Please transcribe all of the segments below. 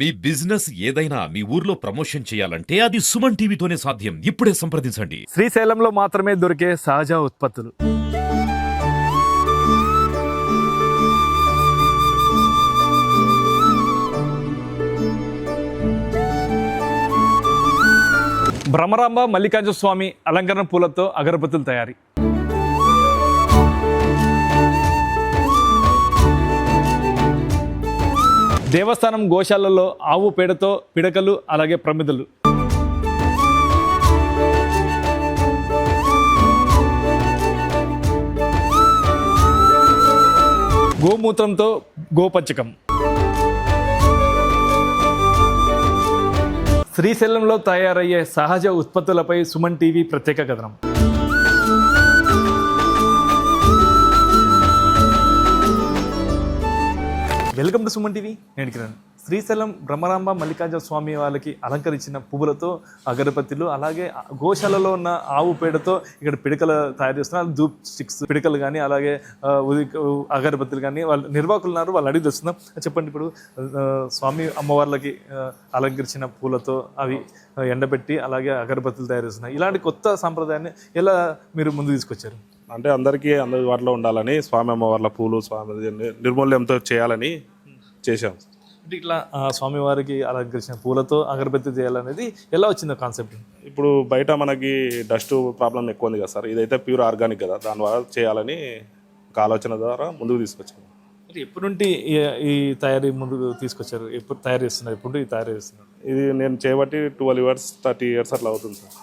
మీ business ఏదైనా మీ ఊర్లో promotion చేయాలంటే అది సుమన్ టీవీతోనే సాధ్యం. ఇప్పుడే సంప్రదించండి. శ్రీశైలంలో మాత్రమే దొరికే సహజ ఉత్పత్తులు. భ్రమరాంబ మల్లికార్జున స్వామి అలంకరణ పూలతో అగరబత్తుల తయారీ. దేవస్థానం గోశాలలో ఆవు పేడతో పిడకలు, అలాగే ప్రమిదలు. గోమూత్రంతో గోపచ్చకం. శ్రీశైలంలో తయారయ్యే సహజ ఉత్పత్తులపై సుమన్ టీవీ ప్రత్యేక కథనం. Welcome to Suman TV. నేను కిరణ్. శ్రీశైలం భ్రమరాంబ మల్లికార్జున స్వామి వాళ్ళకి అలంకరించిన పువ్వులతో అగరబత్తులు, అలాగే గోశాలలో ఉన్న ఆవు పేడతో ఇక్కడ పిడకలు తయారు చేస్తున్నారు. ధూప్ స్టిక్స్ పిడకలు కానీ, అలాగే అగరబత్తులు కానీ వాళ్ళ నిర్వాహకులు ఉన్నారు, వాళ్ళు అడిగి తెస్తున్నాం. చెప్పండి, ఇప్పుడు స్వామి అమ్మవార్లకి అలంకరించిన పూలతో అవి ఎండబెట్టి అలాగే అగరబత్తులు తయారు చేస్తున్నారు. ఇలాంటి కొత్త సాంప్రదాయాన్ని ఎలా మీరు ముందు తీసుకొచ్చారు? అంటే అందరికీ అందరి వాటిలో ఉండాలని, స్వామి అమ్మవార్ల పూలు స్వామి నిర్మూల్యంతో చేయాలని చేశాం. అంటే ఇట్లా స్వామివారికి అలంకరించిన పూలతో అగరబత్తి చేయాలనేది ఎలా వచ్చిందో కాన్సెప్ట్? ఇప్పుడు బయట మనకి డస్ట్ ప్రాబ్లం ఎక్కువ ఉంది కదా సార్, ఇదైతే ప్యూర్ ఆర్గానిక్ కదా, దాని ద్వారా చేయాలని ఒక ఆలోచన ద్వారా ముందుకు తీసుకొచ్చాము. అంటే ఎప్పటి నుండి ఈ తయారీ ముందుకు తీసుకొచ్చారు? ఎప్పుడు తయారు చేస్తున్నారు? ఎప్పుడు ఈ తయారు చేస్తున్నారు? ఇది నేను చేయబట్టి 12 years 30 years అట్లా అవుతుంది సార్.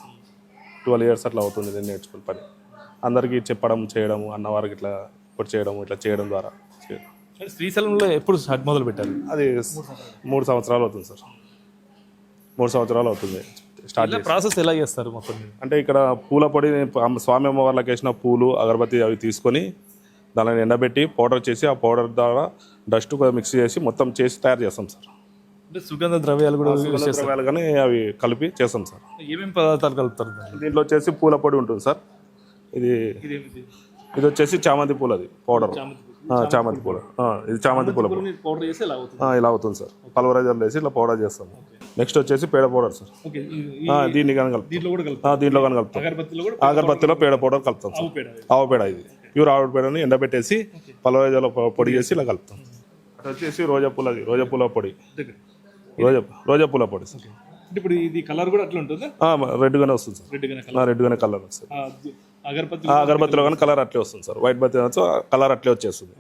12 years అట్లా అవుతుంది నేను నేర్చుకున్న పని. అందరికీ చెప్పడం, చేయడము, అన్నవారికి ఇట్లా ఇప్పుడు చేయడం, ఇట్లా చేయడం ద్వారా. శ్రీశైలంలో ఎప్పుడు మొదలు పెట్టారు? అది 3 సంవత్సరాలు అవుతుంది సార్. 3 సంవత్సరాలు అవుతుంది స్టార్ట్. ప్రాసెస్ ఎలా చేస్తారు మొత్తం? అంటే ఇక్కడ పూల పొడి, స్వామి అమ్మవార్లకు వేసిన పూలు, అగరబత్తి అవి తీసుకొని దానిని ఎండబెట్టి పౌడర్ చేసి, ఆ పౌడర్ ద్వారా డస్ట్ మిక్స్ చేసి మొత్తం చేసి తయారు చేస్తాం సార్. అంటే సుగంధ ద్రవ్యాలు కూడా ద్రవ్యాలు కానీ అవి కలిపి చేస్తాం సార్. ఏమేమి పదార్థాలు కలుపుతారు దీంట్లో వచ్చేసి పూల పొడి ఉంటుంది సార్. ఇది వచ్చేసి చామంతి పూలు, అది పౌడర్. చామంతి పూల, ఇది చామంతి పూల పౌడర్ చేసి ఇలా అవుతుంది సార్. పల్వరైజర్లు వేసి ఇట్లా పౌడర్ చేస్తాం. నెక్స్ట్ వచ్చేసి పేడ పౌడర్ సార్. దీన్ని కానీ కలుపుతాం. దీంట్లో కానీ కలుపుతాం. అగరబత్తిలో పేడ పౌడర్ కలుపుతాం సార్. ఆవు పేడ, ఇది ప్యూర్ ఆవు పేడని ఎండబెట్టేసి పల్వరైజర్లో పొడి చేసి ఇలా కలుపుతాం. అటు వచ్చేసి రోజా పూల పొడి. రోజా పూల పొడి సార్. ఇప్పుడు ఇది కలర్ కూడా అట్లా ఉంటుంది, రెడ్ గానే వస్తుంది సార్. రెడ్ గానే కలర్ వస్తుంది. అగరబత్తిలో కానీ కలర్ అట్లే వస్తుంది సార్. వైట్ బత్తి కలర్ అట్లే వచ్చేస్తుంది.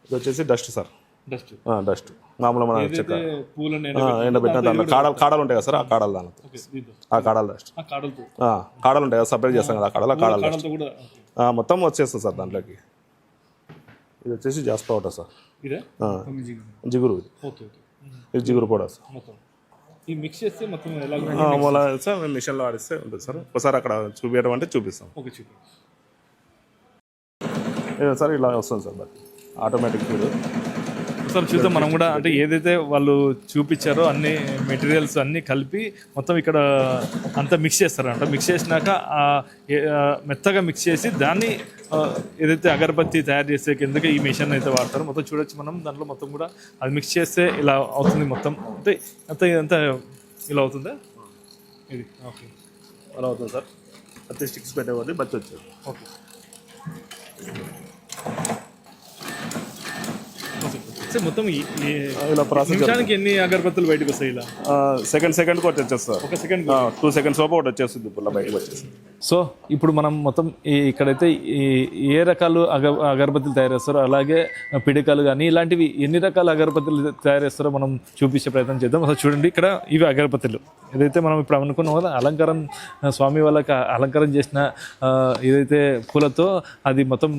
ఇది వచ్చేసి డస్ట్ సార్. డస్ట్ మామూలు మన చెక్క ఎండబెట్టిన దాంట్లో కాడలు ఉంటాయి కదా సార్, ఆ కాడలు దాంట్లో, ఆ కాడలు డస్ట్. కాడలు ఉంటాయి కదా, సపరేట్ చేస్తాం కదా, ఆ కాడలు డస్ట్ మొత్తం వచ్చేస్తుంది సార్ దాంట్లోకి. ఇది వచ్చేసి జాస్ పౌడర్ సార్. జిగురు, ఇది జిగురు పౌడర్ సార్. మిక్స్ చేస్తే మొత్తం సార్ మిషన్లో ఆడిస్తే ఉంటుంది సార్. ఒకసారి అక్కడ చూపించడం అంటే చూపిస్తాం సార్. ఇలా వస్తుంది సార్ ఆటోమేటిక్ ఫీడ్. ఒకసారి చూద్దాం మనం కూడా. అంటే ఏదైతే వాళ్ళు చూపించారో అన్ని మెటీరియల్స్ అన్నీ కలిపి మొత్తం ఇక్కడ అంతా మిక్స్ చేస్తారంట. మిక్స్ చేసినాక మెత్తగా మిక్స్ చేసి దాన్ని ఏదైతే అగరబత్తి తయారు చేసే కిందకి ఈ మిషన్ అయితే వాడతారు. మొత్తం చూడొచ్చు మనం దాంట్లో మొత్తం కూడా అది మిక్స్ చేస్తే ఇలా అవుతుంది మొత్తం. అంటే ఇదంతా ఇలా అవుతుందా? ఇది ఓకే, అలా అవుతుంది సార్. అతి స్టిక్స్ పెట్టేవాడి బతి వచ్చేది. ఓకే, మొత్తం ఇలా ప్రాసెస్ నిమిషానికి ఎన్ని అగరబత్తులు బయటకు వస్తాయి? ఇలా సెకండ్ ఒకటి వచ్చేస్తారు. ఒక సెకండ్ 2 seconds లోపు ఒకటి వచ్చేస్తుంది, ఇప్పుడు బయటకు వచ్చేస్తుంది. సో ఇప్పుడు మనం మొత్తం ఇక్కడైతే ఏ రకాలు అగరబత్తులు తయారు చేస్తారో, అలాగే పిడికలు కానీ ఇలాంటివి ఎన్ని రకాల అగరబత్తులు తయారు చేస్తారో మనం చూపించే ప్రయత్నం చేద్దాం. అసలు చూడండి, ఇక్కడ ఇవి అగరబత్తులు. ఏదైతే మనం ఇప్పుడు అనుకున్నాం కదా, అలంకారం స్వామి వాళ్ళకి అలంకారం చేసిన ఏదైతే పూలతో అది మొత్తం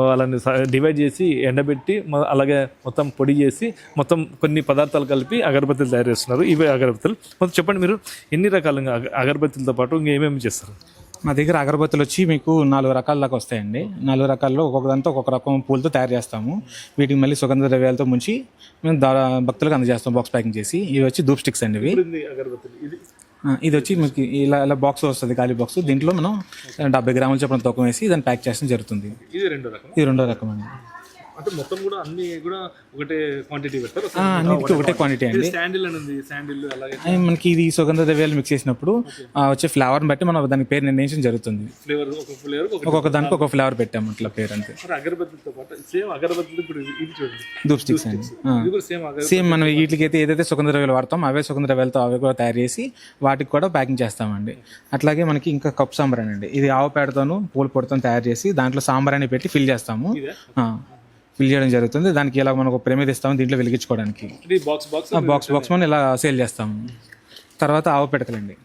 వాళ్ళని డివైడ్ చేసి ఎండబెట్టి అలాగే మొత్తం పొడి చేసి మొత్తం కొన్ని పదార్థాలు కలిపి అగరబత్తులు తయారు చేస్తున్నారు. ఇవే అగరబత్తులు. మొత్తం చెప్పండి, మీరు ఎన్ని రకాలుగా అగరబత్తులతో పాటు ఇంకేమేమి చేస్తారు? మా దగ్గర అగరబత్తులు వచ్చి మీకు 4 రకాల దాకా వస్తాయండి. 4 రకాల్లో ఒక్కొక్క దాంతో ఒక్కొక్క రకం పూలతో తయారు చేస్తాము. వీటికి మళ్ళీ సుగంధ ద్రవ్యాలతో ముంచి మేము భక్తులకు అందజేస్తాం బాక్స్ ప్యాకింగ్ చేసి. ఇవి వచ్చి ధూప్ స్టిక్స్ అండి. ఇది వచ్చి మీకు ఇలా బాక్స్ వస్తుంది, ఖాళీ బాక్స్. దీంట్లో మనం 70 గ్రాముల చొప్పున తూకం వేసి దాన్ని ప్యాక్ చేయడం జరుగుతుంది. ఇది రెండో రకం అండి. అంటే మొత్తం కూడా అన్ని కూడా ఒకటే క్వాంటిటీ పెడతారు. అన్నిటికీ ఒకటే క్వాంటిటీ అండి. శాండిల్ అని ఉంది, శాండిల్ అలాగే మనకి ఇది సుగంధ ద్రవ్యాలు మిక్స్ చేసినప్పుడు వచ్చే ఫ్లేవర్ని బట్టి మనం దానికి పేరు నిర్ణయించడం జరుగుతుంది. ఫ్లేవర్ ఒక ఫ్లేవర్ ఒక్కొక్క దానికి ఒక ఫ్లేవర్ పెట్టాము అట్లా పేరు అంతే. అగరబత్తితో పాటు సేమ్ అగరబత్తి ఇప్పుడు ఇది చూడండి, ధూప్ స్టిక్స్ అండి. ఇది కూడా సేమ్ అగరబత్తి. సేమ్ మనం వీటికి అయితే ఏదైతే సుగంధ ద్రవ్యాలు వాడతాం అవే సుగంధ ద్రవ్యాలతో అవి కూడా తయారు చేసి వాటికి కూడా ప్యాకింగ్ చేస్తామండి. అట్లాగే మనకి ఇంకా కప్ సాంబ్రాణి అండి. ఇది ఆవు పేడతోను పూల పొడితో తయారు చేసి దాంట్లో సాంబ్రాణి పెట్టి ఫిల్ చేస్తాము. ఫిల్ చేయడం జరుగుతుంది. దానికి ఇలా మనకు ప్రమిద ఇస్తాము దీంట్లో వెలిగించుకోవడానికి. బాక్స్ మనం ఇలా సేల్ చేస్తాము. తర్వాత ఆవు పిడకలండి.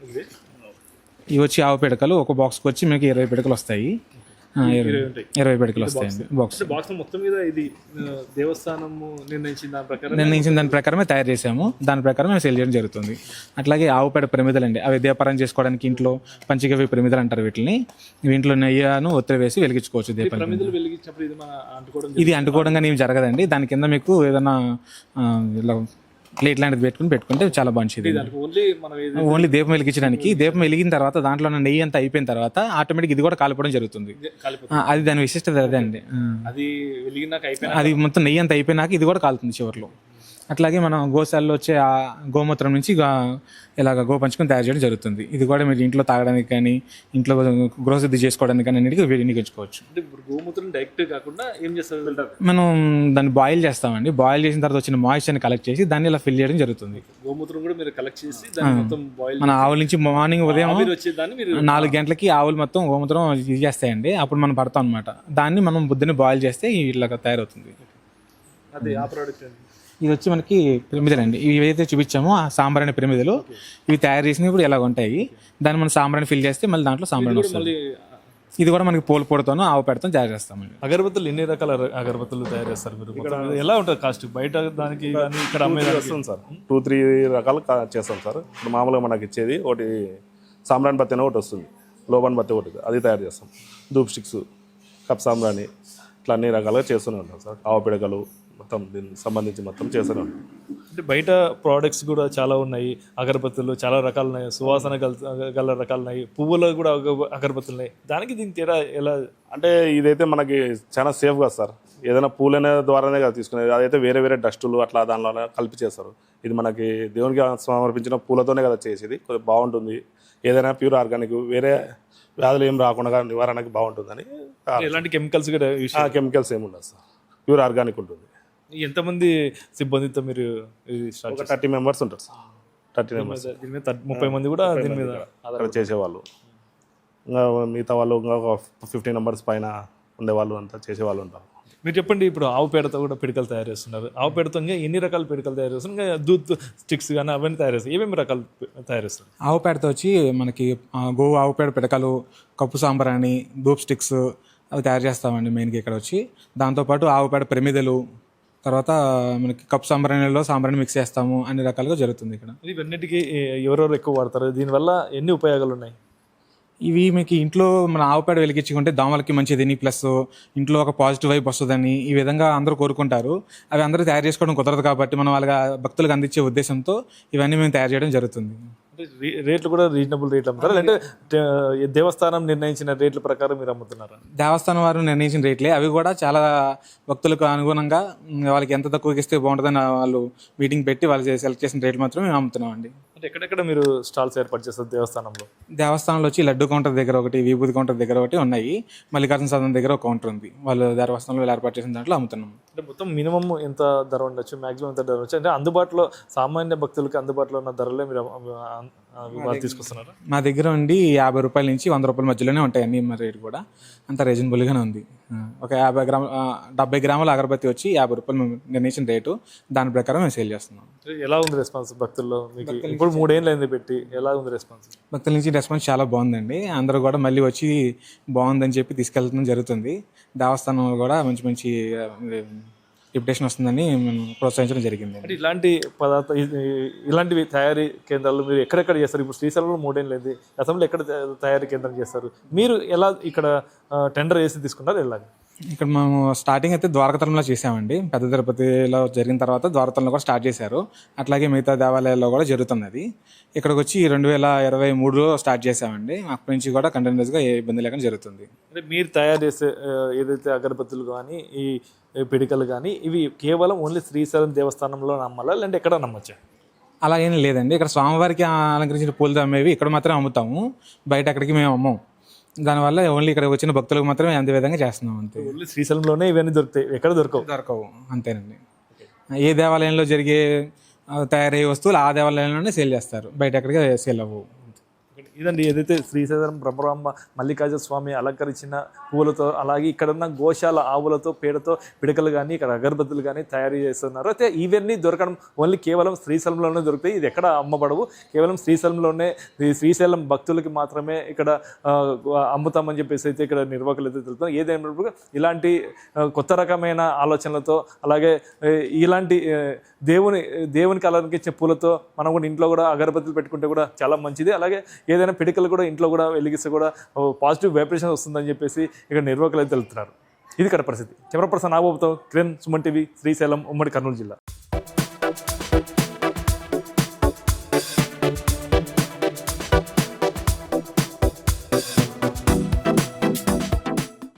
ఇవి వచ్చి ఆవు పిడకలు ఒక బాక్స్కి వచ్చి మీకు 20 పిడకలు వస్తాయి. 20 పిడకలు వస్తాయండి బాక్స్. మొత్తం మీద ఇది దేవస్థానము నిర్ణయించిన దాని ప్రకారమే తయారు చేసాము. దాని ప్రకారం మేము సేల్ చేయడం జరుగుతుంది. అట్లాగే ఆవు పేడ ప్రమిదలు అండి. అవి దీపారం చేసుకోవడానికి ఇంట్లో పంచగవి ప్రమిదలు అంటారు వీటిని. ఇంట్లో నెయ్యను ఒత్తిడి వేసి వెలిగించుకోవచ్చు దీపాలు. ఇది అంటుకోవడం కానీ ఏమి జరగదండి. దాని కింద మీకు ఏదైనా ఇలా ప్లేట్ లాంటిది పెట్టుకుంటే చాలా మంచిది. ఓన్లీ దీపం వెలిగించడానికి. దీపం వెలిగిన తర్వాత దాంట్లో నెయ్యి అంతా అయిపోయిన తర్వాత ఆటోమేటిక్ ఇది కూడా కాలిపోవడం జరుగుతుంది. అది దాని విశిష్టత అదే అండి. అది మొత్తం నెయ్యి అంతా అయిపోయినాక ఇది కూడా కాలుతుంది చివరిలో. అట్లాగే మనం గోశాలలో వచ్చే ఆ గోమూత్రం నుంచి ఇలాగ గోపంచకం తయారు చేయడం జరుగుతుంది. ఇది కూడా మీరు ఇంట్లో తాగడానికి కానీ ఇంట్లో గృహశుద్ధి చేసుకోవడానికి కానీ అన్నిటికీ వినియోగించుకోవచ్చు. గోమూత్రం డైరెక్ట్ కాకుండా ఏం చేస్తారు, మనం దాన్ని బాయిల్ చేస్తామండి. బాయిల్ చేసిన తర్వాత వచ్చిన మాయిశ్చర్ని కలెక్ట్ చేసి దాన్ని ఇలా ఫిల్ చేయడం జరుగుతుంది. గోమూత్రం కూడా మీరు కలెక్ట్ చేసి మన ఆవుల నుంచి మార్నింగ్ ఉదయం 4 గంటలకి ఆవులు మొత్తం గోమూత్రం ఇది చేస్తాయండి. అప్పుడు మనం పడతాం అనమాట. దాన్ని మనం బుద్ధిని బాయిల్ చేస్తే ఇలాగ తయారవుతుంది. ఇది వచ్చి మనకి పిరమిదలు అండి. ఇవి ఏదైతే చూపించామో ఆ సాంబ్రాణి పిరమిదలు ఇవి తయారు చేసినవి ఇప్పుడు ఇలాగ ఉంటాయి. దాన్ని మనం సాంబ్రాణి ఫిల్ చేస్తే మళ్ళీ దాంట్లో సాంబ్రాణి వస్తుంది. ఇది కూడా మనకి పూల పొడితోనూ ఆవు పెడతాం తయారు చేస్తామండి. అగరబత్తులు ఎన్ని రకాల అగరబత్తులు తయారు చేస్తారు మీరు? ఎలా ఉంటుంది కాస్ట్ బయట దానికి ఇక్కడ వస్తుంది సార్? 2-3 రకాలు చేస్తాం సార్. ఇప్పుడు మామూలుగా మనకి ఇచ్చేది ఒకటి సాంబ్రాణి బత్తి ఒకటి వస్తుంది, లోబన్ బత్తి ఒకటి, అది తయారు చేస్తాం. ధూప్ స్టిక్స్, కప్ సాంబ్రాణి, ఇట్లా అన్ని రకాలుగా చేస్తూనే ఉంటాం సార్. ఆవు పిడకలు మొత్తం దీనికి సంబంధించి మొత్తం చేస్తూనే ఉంటాం. అంటే బయట ప్రోడక్ట్స్ కూడా చాలా ఉన్నాయి. అగరబత్తులు చాలా రకాలు ఉన్నాయి, సువాసన గల రకాలు ఉన్నాయి, పువ్వులు కూడా అగరబత్తులు ఉన్నాయి. దానికి దీనికి తేడా ఎలా అంటే ఇదైతే మనకి చాలా సేఫ్ కదా సార్. ఏదైనా పూలనే ద్వారానే కదా తీసుకునేది. అదైతే వేరే వేరే డస్టులు అట్లా దానిలో కలిపి చేస్తారు. ఇది మనకి దేవునికి సమర్పించిన పూలతోనే కదా చేసేది. కొద్దిగా బాగుంటుంది. ఏదైనా ప్యూర్ ఆర్గానిక్, వేరే వ్యాధులు ఏం రాకుండా నివారణకి బాగుంటుందని. ఎలాంటి కెమికల్స్ కూడా కెమికల్స్ ఏమి ఉండదు సార్, ప్యూర్ ఆర్గానిక్ ఉంటుంది. ఎంతమంది సిబ్బందితో మీరు 30 మెంబర్స్ ఉంటారు సార్. 30 మెంబర్స్. దీని మీద 30 మంది కూడా దీని మీద అక్కడ చేసేవాళ్ళు. ఇంకా మిగతా వాళ్ళు ఇంకా 15 మెంబర్స్ పైన ఉండేవాళ్ళు అంతా చేసేవాళ్ళు ఉంటారు. మీరు చెప్పండి, ఇప్పుడు ఆవు పేడతో కూడా పిడకలు తయారు చేస్తున్నారు. ఆవు పేడతో ఇంకా ఎన్ని రకాల పిడకలు తయారు చేస్తున్నారు? ఇంకా దూత్ స్టిక్స్ కానీ అవన్నీ తయారు చేస్తారు. ఏమేమి రకాలు తయారు చేస్తారు? ఆవు పేడతో వచ్చి మనకి ఆవు పేడ పిడకలు, కప్పు సాంబ్రాణి, ధూప్ స్టిక్స్ అవి తయారు చేస్తామండి మెయిన్గా ఇక్కడ వచ్చి. దాంతోపాటు ఆవు పేడ ప్రమిదలు, తర్వాత మనకి కప్ సాంబ్రాణిలో సాంబ్రాణి మిక్స్ చేస్తాము. అన్ని రకాలుగా జరుగుతుంది ఇక్కడ. ఇవన్నిటికీ ఎవరెవరు ఎక్కువ వాడతారు? దీనివల్ల ఎన్ని ఉపయోగాలు ఉన్నాయి? ఇవి మీకు ఇంట్లో మన ఆవు పేడ వెలిగించుకుంటే దోమలకి మంచిదని, ప్లస్ ఇంట్లో ఒక పాజిటివ్ వైబ్ వస్తుందని ఈ విధంగా అందరూ కోరుకుంటారు. అవి అందరూ తయారు చేసుకోవడం కుదరదు కాబట్టి మనం వాళ్ళగా భక్తులకు అందించే ఉద్దేశంతో ఇవన్నీ మేము తయారు చేయడం జరుగుతుంది. రేట్లు కూడా రీజనబుల్ రేట్లు అమ్ముతారు అంటే దేవస్థానం నిర్ణయించిన రేట్ల ప్రకారం మీరు అమ్ముతున్నారా? దేవస్థానం వారు నిర్ణయించిన రేట్లే. అవి కూడా చాలా భక్తులకు అనుగుణంగా వాళ్ళకి ఎంత తక్కువకి ఇస్తే బాగుంటుందని వాళ్ళు మీటింగ్ పెట్టి వాళ్ళు సెలెక్ట్ చేసిన రేట్లు మాత్రం మేము అమ్ముతున్నాం అండి. అంటే ఎక్కడెక్కడ మీరు స్టాల్స్ ఏర్పాటు చేస్తారు దేవస్థానంలో? దేవస్థానంలో వచ్చి లడ్డు కౌంటర్ దగ్గర ఒకటి, విభూతి కౌంటర్ దగ్గర ఒకటి ఉన్నాయి. మల్లికార్జున సదనం దగ్గర ఒక కౌంటర్ ఉంది. వాళ్ళు దేవస్థానంలో ఏర్పాటు చేసిన దాంట్లో అమ్ముతున్నాం. అంటే మొత్తం మినిమం ఎంత ధర ఉండొచ్చు, మాక్సిమం ఎంత ధర ఉండొచ్చు? అంటే అందుబాటులో సామాన్య భక్తులకి అందుబాటులో ఉన్న ధరలే మీరు తీసుకొస్తున్నారు? మా దగ్గర ఉండి 50 రూపాయల నుంచి 100 రూపాయల మధ్యలోనే ఉంటాయి అన్ని. రేట్ కూడా అంత రీజనబుల్గానే ఉంది. ఒక 70 గ్రాముల అగరబత్తి వచ్చి 50 రూపాయలు నిర్ణయించిన రేటు. దాని ప్రకారం మేము సేల్ చేస్తున్నాం. ఎలా ఉంది రెస్పాన్స్ భక్తుల్లో? మీకు ఇప్పుడు 3 ఏళ్ళు అయింది పెట్టి, ఎలా ఉంది రెస్పాన్స్? భక్తుల నుంచి రెస్పాన్స్ చాలా బాగుందండి. అందరూ కూడా మళ్ళీ వచ్చి బాగుందని చెప్పి తీసుకెళ్ళడం జరుగుతుంది. దేవస్థానంలో కూడా మంచి మంచి రిప్యుటేషన్ వస్తుందని మేము ప్రోత్సహించడం జరిగింది. అంటే ఇలాంటి ఇలాంటివి తయారీ కేంద్రాలు మీరు ఎక్కడెక్కడ చేస్తారు? ఇప్పుడు శ్రీశైలంలో 3 ఏళ్ళు అయింది, గతంలో ఎక్కడ తయారీ కేంద్రం చేస్తారు? మీరు ఎలా ఇక్కడ టెండర్ వేసి తీసుకున్నారు? ఎలాగ ఇక్కడ మేము స్టార్టింగ్ అయితే ద్వారకతలంలో చేసామండి. పెద్ద తిరుపతిలో జరిగిన తర్వాత ద్వారకతలంలో కూడా స్టార్ట్ చేశారు. అట్లాగే మిగతా దేవాలయాల్లో కూడా జరుగుతున్నది. ఇక్కడికి వచ్చి 2023లో స్టార్ట్ చేసామండి. అప్పటి నుంచి కూడా కంటిన్యూస్గా ఏ ఇబ్బంది లేకుండా జరుగుతుంది. అంటే మీరు తయారు చేసే ఏదైతే అగరబత్తులు కానీ ఈ పిడికలు కానీ ఇవి కేవలం ఓన్లీ శ్రీశైలం దేవస్థానంలో నమ్మాలా లేదంటే ఎక్కడ నమ్మచ్చా? అలా ఏం లేదండి. ఇక్కడ స్వామివారికి అలంకరించిన పూలతో అమ్మేవి ఇక్కడ మాత్రమే అమ్ముతాము, బయట అక్కడికి మేము అమ్మం. దానివల్ల ఓన్లీ ఇక్కడ వచ్చిన భక్తులకు మాత్రమే అంతే విధంగా చేస్తున్నాం అంతే. ఓన్లీ శ్రీశైలంలోనే ఇవన్నీ దొరుకుతాయి, ఎక్కడ దొరకవు. అంతేనండి. ఏ దేవాలయంలో జరిగే తయారయ్యే వస్తువులు ఆ దేవాలయంలోనే సేల్ చేస్తారు, బయట ఎక్కడికి సేల్ అవ్వవు. ఇదండి ఏదైతే శ్రీశైలం బ్రహ్మరాంబ మల్లికార్జున స్వామి అలంకరించిన పువ్వులతో అలాగే ఇక్కడ ఉన్న గోశాల ఆవులతో పేడతో పిడకలు కానీ ఇక్కడ అగరబత్తులు కానీ తయారు చేస్తున్నారు. అయితే ఇవన్నీ దొరకడం ఓన్లీ కేవలం శ్రీశైలంలోనే దొరుకుతాయి. ఇది ఎక్కడ అమ్మబడవు, కేవలం శ్రీశైలంలోనే శ్రీశైలం భక్తులకి మాత్రమే ఇక్కడ అమ్ముతామని చెప్పేసి అయితే ఇక్కడ నిర్వాహకులు అయితే తెలుపుతారు. ఏదైనా ఇలాంటి కొత్త రకమైన ఆలోచనలతో అలాగే ఇలాంటి దేవునికి అలంకరించే పూలతో మనం కూడా ఇంట్లో కూడా అగరబత్తులు పెట్టుకుంటే కూడా చాలా మంచిది. అలాగే ఏదైనా పిడికలు కూడా ఇంట్లో కూడా వెలిగిస్తే కూడా పాజిటివ్ వైబ్రేషన్ వస్తుందని చెప్పేసి ఇక్కడ నిర్వాహకులు అయితే తెలుపుతున్నారు. ఇది ఇక్కడ పరిస్థితి. కెమెరా పర్సన్ నాగబాబుతో కిరణ్, సుమన్ టీవీ, శ్రీశైలం, ఉమ్మడి కర్నూలు జిల్లా.